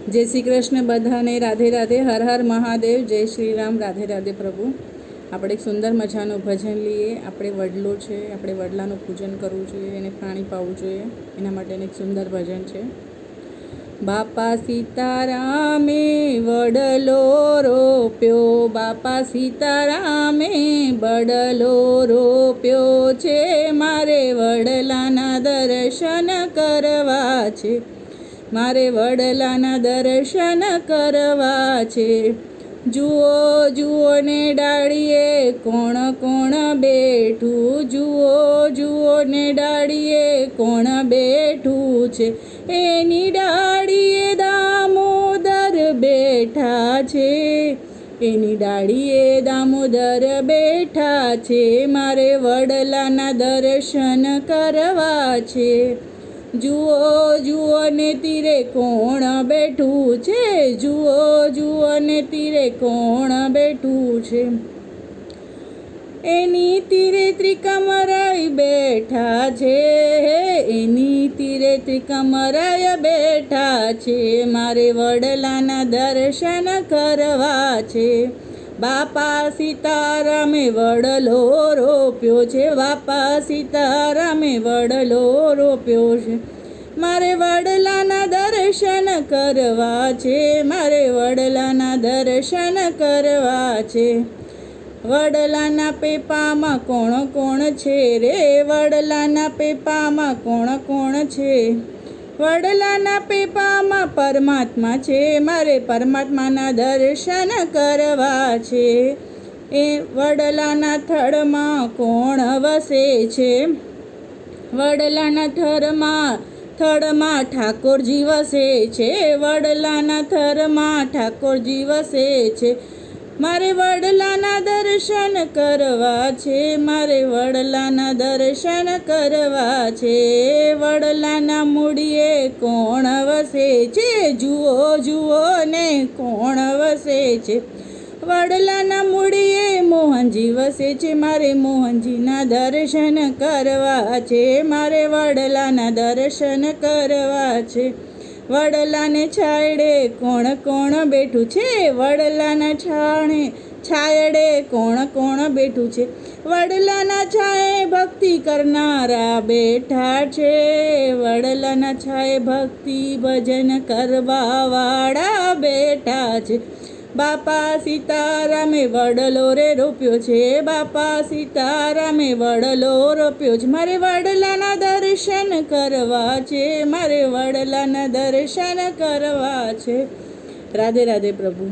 जय श्री कृष्ण बधाने राधे राधे हर हर महादेव जय श्री राम राधे राधे प्रभु। આપણે એક સુંદર મજાનું ભજન લઈએ। આપણે વડલો છે, આપણે વડલાનું પૂજન કરવું જોઈએ, એને પાણી પાવું જોઈએ, એના માટેનું એક સુંદર ભજન છે। બાપા સીતારામે વડલો રોપ્યો, બાપા સીતારામે વડલો રોપ્યો છે, મારે વડલાના દર્શન કરવા છે, મારે વડલાના દર્શન કરવા છે। જુઓ જુઓ ને ડાળીએ કોણ કોણ બેઠું, જુઓ જુઓ ને ડાળીએ કોણ બેઠું છે, એની ડાળીએ દામોદર બેઠા છે, એની ડાળીએ દામોદર બેઠા છે, મારે વડલાના દર્શન કરવા છે। જુઓ જુઓ ને તીરે કોણ બેઠું છે, જુઓ જુઓ ને તીરે કોણ બેઠું છે, એની તીરે ત્રિકમરાય બેઠા છે, એની તીરે ત્રિકમરાય બેઠા છે, મારે વડલાના દર્શન કરવા છે। બાપા સીતારામે વડલો રોપ્યો છે, બાપા સીતારામે વડલો રોપ્યો છે, મારે વડલાના દર્શન કરવા છે, મારે વડલાના દર્શન કરવા છે। વડલાના પેપામાં કોણ કોણ છે રે, વડલાના પેપામાં કોણ કોણ છે, વડલાના પેપામાં પરમાત્મા છે, મારે પરમાત્માના દર્શન કરવા છે। એ વડલાના થડમાં કોણ વસે છે, વડલાના થડમાં ઠાકોરજી વસે છે, વડલાના થરમાં ઠાકોરજી વસે છે, મારે વડલાના દર્શન કરવા છે, મારે વડલાના દર્શન કરવા છે। વડલાના મૂળિએ કોણ વસે છે, જુઓ જુઓ ને કોણ વસે છે, વડલાના મૂળિએ મોહનજી વસે છે, મારે મોહનજીના દર્શન કરવા છે, મારે વડલાના દર્શન કરવા છે। વડલાને છાયડે કોણ કોણ બેઠું છે, વડલાના છાયડે કોણ કોણ બેઠું છે, વડલાના છાયે ભક્તિ કરનારા બેઠા છે, વડલાના છાયે ભક્તિ ભજન કરવાવાળા બેઠા છે। બાપા સીતારામે વડલો રે રોપ્યો છે, બાપા સીતારામે વડલો રોપ્યો છે, મારે વડલાના દર્શન કરવા છે, મારે વડલાના દર્શન કરવા છે। રાધે રાધે પ્રભુ।